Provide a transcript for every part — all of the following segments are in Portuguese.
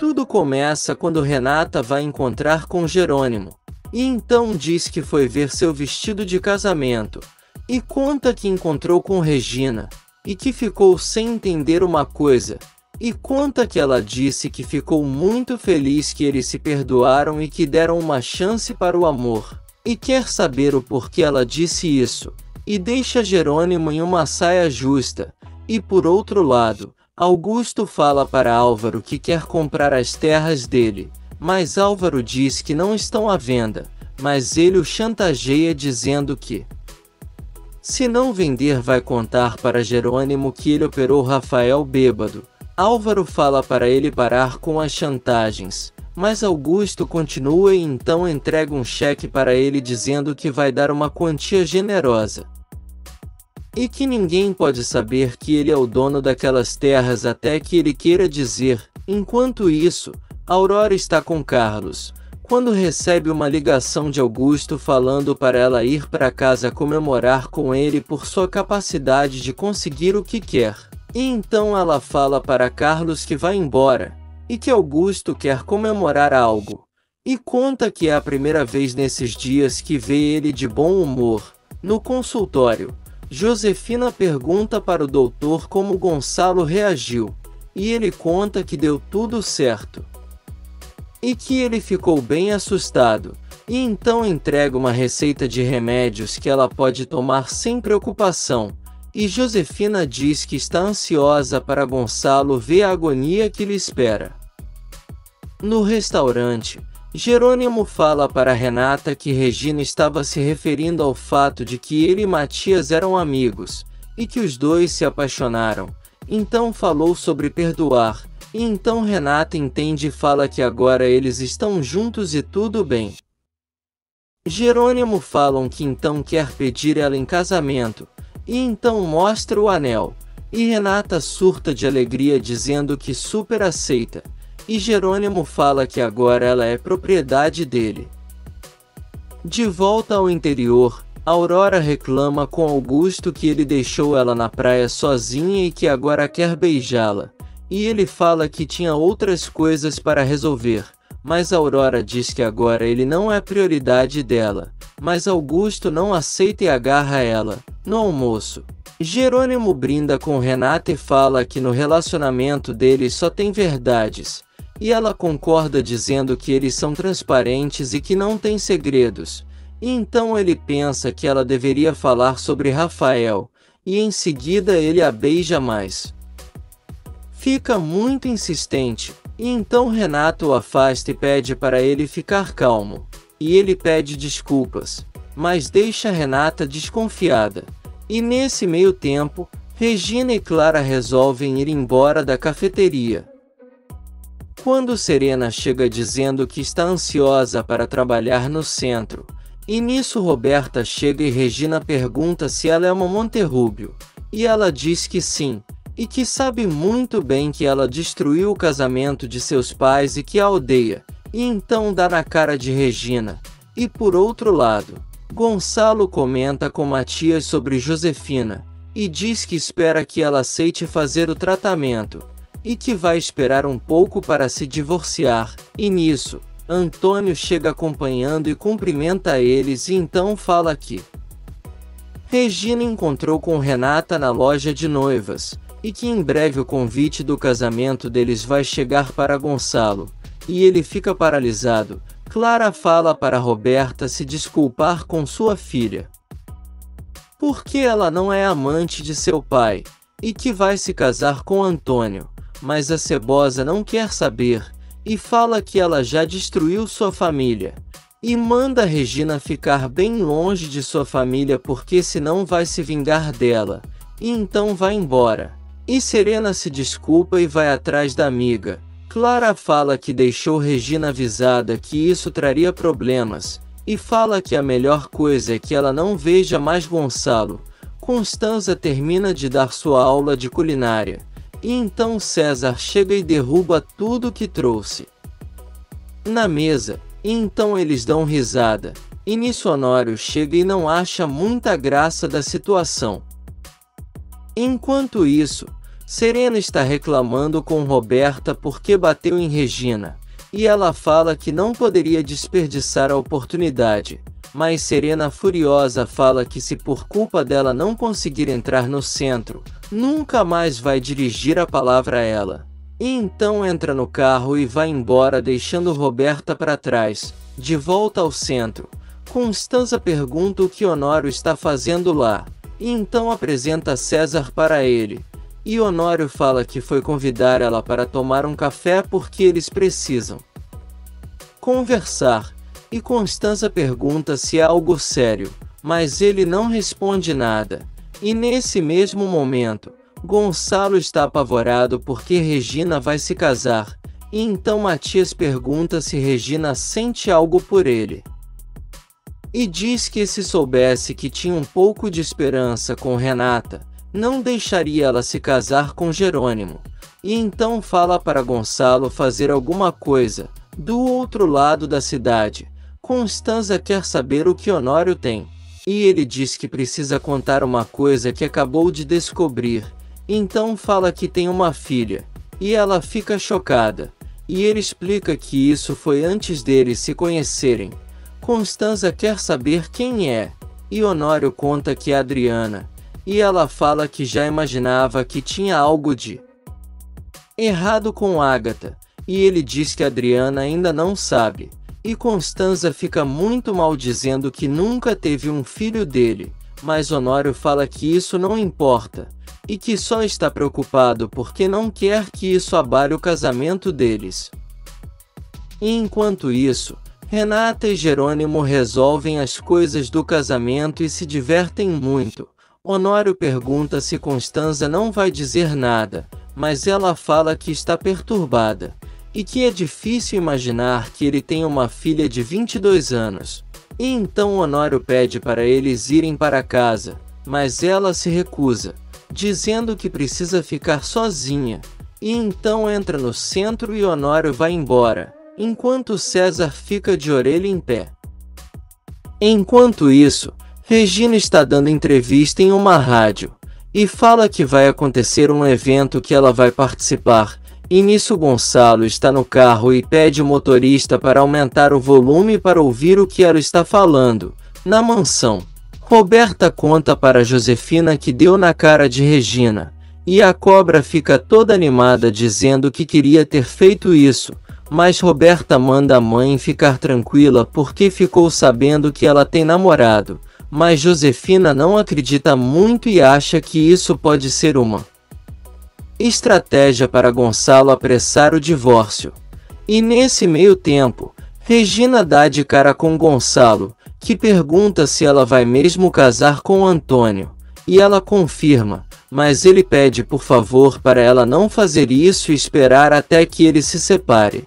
Tudo começa quando Renata vai encontrar com Jerônimo, e então diz que foi ver seu vestido de casamento, e conta que encontrou com Regina, e que ficou sem entender uma coisa, e conta que ela disse que ficou muito feliz que eles se perdoaram e que deram uma chance para o amor, e quer saber o porquê ela disse isso, e deixa Jerônimo em uma saia justa. E por outro lado, Augusto fala para Álvaro que quer comprar as terras dele, mas Álvaro diz que não estão à venda, mas ele o chantageia dizendo que, se não vender, vai contar para Jerônimo que ele operou Rafael bêbado. Álvaro fala para ele parar com as chantagens, mas Augusto continua e então entrega um cheque para ele dizendo que vai dar uma quantia generosa, e que ninguém pode saber que ele é o dono daquelas terras até que ele queira dizer. Enquanto isso, Aurora está com Carlos, quando recebe uma ligação de Augusto falando para ela ir para casa comemorar com ele por sua capacidade de conseguir o que quer. E então ela fala para Carlos que vai embora, e que Augusto quer comemorar algo, e conta que é a primeira vez nesses dias que vê ele de bom humor. No consultório, Josefina pergunta para o doutor como Gonçalo reagiu, e ele conta que deu tudo certo, e que ele ficou bem assustado, e então entrega uma receita de remédios que ela pode tomar sem preocupação, e Josefina diz que está ansiosa para Gonçalo ver a agonia que lhe espera. No restaurante, Jerônimo fala para Renata que Regina estava se referindo ao fato de que ele e Matias eram amigos, e que os dois se apaixonaram. Então falou sobre perdoar, e então Renata entende e fala que agora eles estão juntos e tudo bem. Jerônimo falam que então quer pedir ela em casamento, e então mostra o anel, e Renata surta de alegria dizendo que super aceita. E Jerônimo fala que agora ela é propriedade dele. De volta ao interior, Aurora reclama com Augusto que ele deixou ela na praia sozinha e que agora quer beijá-la. E ele fala que tinha outras coisas para resolver, mas Aurora diz que agora ele não é prioridade dela. Mas Augusto não aceita e agarra ela. No almoço, Jerônimo brinda com Renata e fala que no relacionamento deles só tem verdades. E ela concorda dizendo que eles são transparentes e que não tem segredos. E então ele pensa que ela deveria falar sobre Rafael, e em seguida ele a beija mais. Fica muito insistente, e então Renato o afasta e pede para ele ficar calmo. E ele pede desculpas, mas deixa Renata desconfiada. E nesse meio tempo, Regina e Clara resolvem ir embora da cafeteria. Quando Serena chega dizendo que está ansiosa para trabalhar no centro, e nisso Roberta chega e Regina pergunta se ela é uma Monterrubio, e ela diz que sim, e que sabe muito bem que ela destruiu o casamento de seus pais e que a odeia, e então dá na cara de Regina. E por outro lado, Gonçalo comenta com Matias sobre Josefina, e diz que espera que ela aceite fazer o tratamento, e que vai esperar um pouco para se divorciar. E nisso, Antônio chega acompanhando e cumprimenta eles e então fala que Regina encontrou com Renata na loja de noivas, e que em breve o convite do casamento deles vai chegar para Gonçalo, e ele fica paralisado. Clara fala para Roberta se desculpar com sua filha, porque ela não é amante de seu pai, e que vai se casar com Antônio. Mas a cebosa não quer saber, e fala que ela já destruiu sua família, e manda Regina ficar bem longe de sua família porque senão vai se vingar dela, e então vai embora. E Serena se desculpa e vai atrás da amiga. Clara fala que deixou Regina avisada que isso traria problemas, e fala que a melhor coisa é que ela não veja mais Gonçalo. Constanza termina de dar sua aula de culinária. E então César chega e derruba tudo que trouxe na mesa, e então eles dão risada, e nisso Honório chega e não acha muita graça da situação. Enquanto isso, Serena está reclamando com Roberta porque bateu em Regina, e ela fala que não poderia desperdiçar a oportunidade. Mas Serena, furiosa, fala que se por culpa dela não conseguir entrar no centro, nunca mais vai dirigir a palavra a ela. E então entra no carro e vai embora, deixando Roberta para trás. De volta ao centro, Constanza pergunta o que Honório está fazendo lá, e então apresenta César para ele. E Honório fala que foi convidar ela para tomar um café porque eles precisam conversar. E Constanza pergunta se é algo sério, mas ele não responde nada. E nesse mesmo momento, Gonçalo está apavorado porque Regina vai se casar, e então Matias pergunta se Regina sente algo por ele. E diz que se soubesse que tinha um pouco de esperança com Renata, não deixaria ela se casar com Jerônimo. E então fala para Gonçalo fazer alguma coisa, do outro lado da cidade. Constanza quer saber o que Honório tem, e ele diz que precisa contar uma coisa que acabou de descobrir. Então fala que tem uma filha, e ela fica chocada, e ele explica que isso foi antes deles se conhecerem. Constanza quer saber quem é, e Honório conta que é Adriana, e ela fala que já imaginava que tinha algo de errado com Ágata, e ele diz que Adriana ainda não sabe. E Constanza fica muito mal dizendo que nunca teve um filho dele, mas Honório fala que isso não importa, e que só está preocupado porque não quer que isso abale o casamento deles. E enquanto isso, Renata e Jerônimo resolvem as coisas do casamento e se divertem muito. Honório pergunta se Constanza não vai dizer nada, mas ela fala que está perturbada, e que é difícil imaginar que ele tenha uma filha de 22 anos. E então Honório pede para eles irem para casa, mas ela se recusa, dizendo que precisa ficar sozinha. E então entra no centro e Honório vai embora, enquanto César fica de orelha em pé. Enquanto isso, Regina está dando entrevista em uma rádio, e fala que vai acontecer um evento que ela vai participar. E nisso Gonçalo está no carro e pede o motorista para aumentar o volume para ouvir o que ela está falando. Na mansão, Roberta conta para Josefina que deu na cara de Regina, e a cobra fica toda animada dizendo que queria ter feito isso, mas Roberta manda a mãe ficar tranquila porque ficou sabendo que ela tem namorado, mas Josefina não acredita muito e acha que isso pode ser uma estratégia para Gonçalo apressar o divórcio. E nesse meio tempo, Regina dá de cara com Gonçalo, que pergunta se ela vai mesmo casar com Antônio, e ela confirma, mas ele pede por favor para ela não fazer isso e esperar até que ele se separe.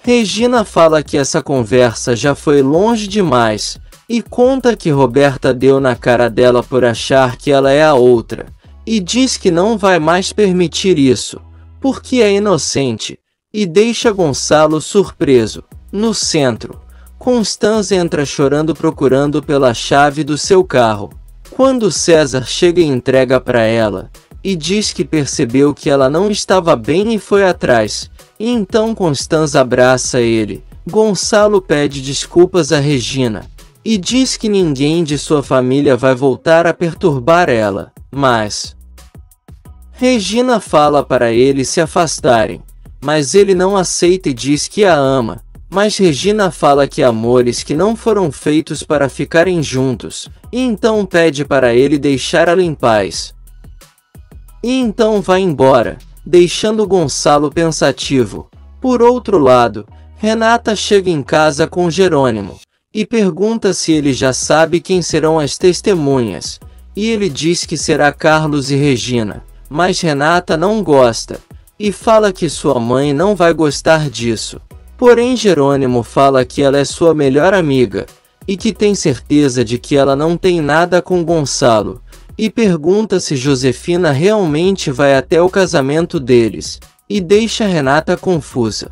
Regina fala que essa conversa já foi longe demais, e conta que Roberta deu na cara dela por achar que ela é a outra, e diz que não vai mais permitir isso, porque é inocente, e deixa Gonçalo surpreso. No centro, Constanza entra chorando procurando pela chave do seu carro, quando César chega e entrega para ela, e diz que percebeu que ela não estava bem e foi atrás, e então Constanza abraça ele. Gonçalo pede desculpas a Regina, e diz que ninguém de sua família vai voltar a perturbar ela, mas Regina fala para eles se afastarem, mas ele não aceita e diz que a ama, mas Regina fala que há amores que não foram feitos para ficarem juntos, e então pede para ele deixar ela em paz. E então vai embora, deixando Gonçalo pensativo. Por outro lado, Renata chega em casa com Jerônimo, e pergunta se ele já sabe quem serão as testemunhas, e ele diz que será Carlos e Regina. Mas Renata não gosta, e fala que sua mãe não vai gostar disso. Porém Jerônimo fala que ela é sua melhor amiga, e que tem certeza de que ela não tem nada com Gonçalo, e pergunta se Josefina realmente vai até o casamento deles, e deixa Renata confusa.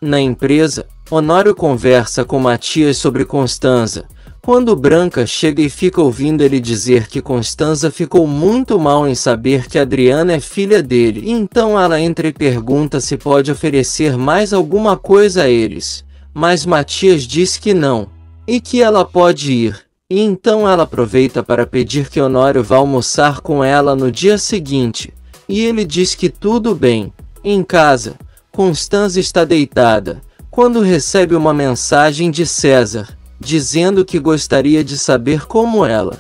Na empresa, Honório conversa com Matias sobre Constanza, Quando Branca chega e fica ouvindo ele dizer que Constanza ficou muito mal em saber que Adriana é filha dele, então ela entra e pergunta se pode oferecer mais alguma coisa a eles, mas Matias diz que não, e que ela pode ir, e então ela aproveita para pedir que Honório vá almoçar com ela no dia seguinte, e ele diz que tudo bem. Em casa, Constanza está deitada, quando recebe uma mensagem de César, dizendo que gostaria de saber como ela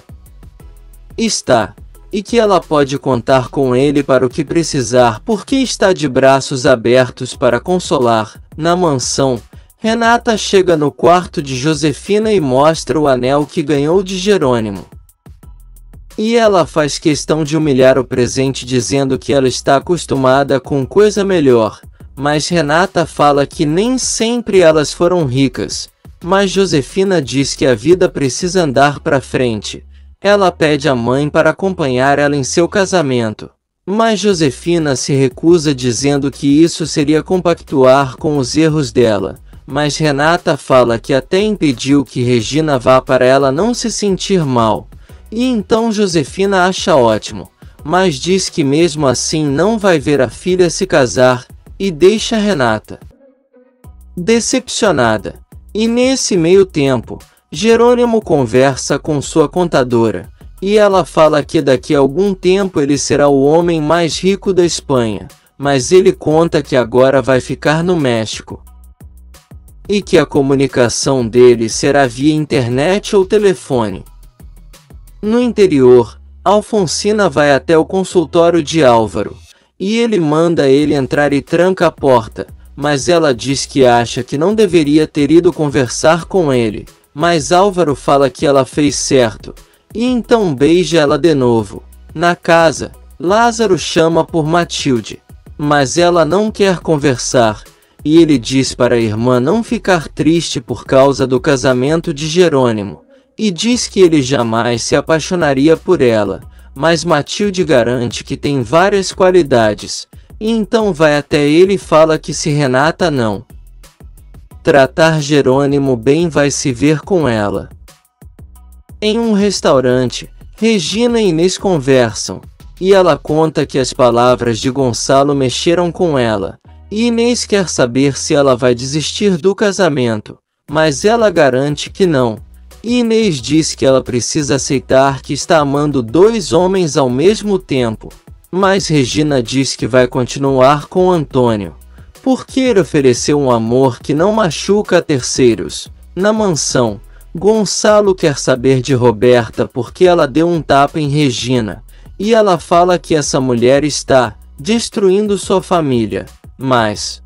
está, e que ela pode contar com ele para o que precisar porque está de braços abertos para consolar. Na mansão, Renata chega no quarto de Josefina e mostra o anel que ganhou de Jerônimo. E ela faz questão de humilhar o presente dizendo que ela está acostumada com coisa melhor, mas Renata fala que nem sempre elas foram ricas. Mas Josefina diz que a vida precisa andar para frente. Ela pede à mãe para acompanhar ela em seu casamento. Mas Josefina se recusa dizendo que isso seria compactuar com os erros dela. Mas Renata fala que até impediu que Regina vá para ela não se sentir mal. E então Josefina acha ótimo, mas diz que mesmo assim não vai ver a filha se casar, e deixa Renata decepcionada. E nesse meio tempo, Jerônimo conversa com sua contadora, e ela fala que daqui a algum tempo ele será o homem mais rico da Espanha, mas ele conta que agora vai ficar no México. E que a comunicação dele será via internet ou telefone. No interior, Alfonsina vai até o consultório de Álvaro, e ele manda ele entrar e tranca a porta. Mas ela diz que acha que não deveria ter ido conversar com ele, mas Álvaro fala que ela fez certo, e então beija ela de novo. Na casa, Lázaro chama por Matilde, mas ela não quer conversar, e ele diz para a irmã não ficar triste por causa do casamento de Jerônimo, e diz que ele jamais se apaixonaria por ela, mas Matilde garante que tem várias qualidades. E então vai até ele e fala que se Renata não tratar Jerônimo bem vai se ver com ela. Em um restaurante, Regina e Inês conversam, e ela conta que as palavras de Gonçalo mexeram com ela, e Inês quer saber se ela vai desistir do casamento, mas ela garante que não. E Inês diz que ela precisa aceitar que está amando dois homens ao mesmo tempo. Mas Regina diz que vai continuar com Antônio, porque ele ofereceu um amor que não machuca a terceiros. Na mansão, Gonçalo quer saber de Roberta porque ela deu um tapa em Regina, e ela fala que essa mulher está destruindo sua família, mas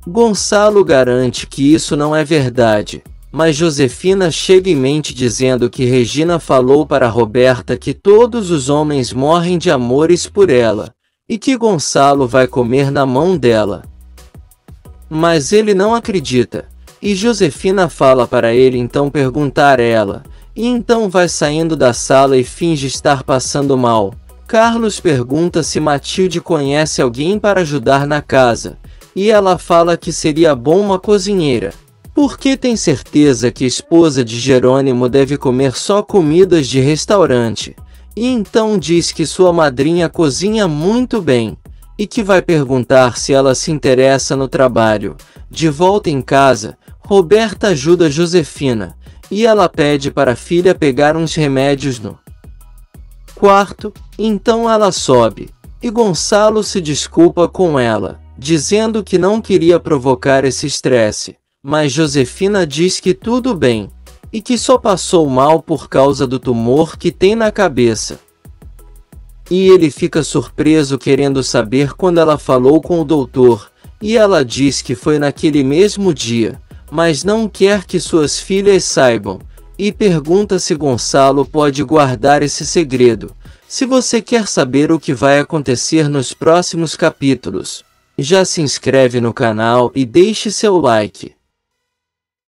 Gonçalo garante que isso não é verdade. Mas Josefina chega em mente dizendo que Regina falou para Roberta que todos os homens morrem de amores por ela, e que Gonçalo vai comer na mão dela. Mas ele não acredita, e Josefina fala para ele então perguntar ela, e então vai saindo da sala e finge estar passando mal. Carlos pergunta se Matilde conhece alguém para ajudar na casa, e ela fala que seria bom uma cozinheira, porque tem certeza que a esposa de Jerônimo deve comer só comidas de restaurante, e então diz que sua madrinha cozinha muito bem, e que vai perguntar se ela se interessa no trabalho. De volta em casa, Roberta ajuda Josefina, e ela pede para a filha pegar uns remédios no quarto, então ela sobe, e Gonçalo se desculpa com ela, dizendo que não queria provocar esse estresse. Mas Josefina diz que tudo bem, e que só passou mal por causa do tumor que tem na cabeça. E ele fica surpreso querendo saber quando ela falou com o doutor, e ela diz que foi naquele mesmo dia, mas não quer que suas filhas saibam, e pergunta se Gonçalo pode guardar esse segredo. Se você quer saber o que vai acontecer nos próximos capítulos, já se inscreve no canal e deixe seu like.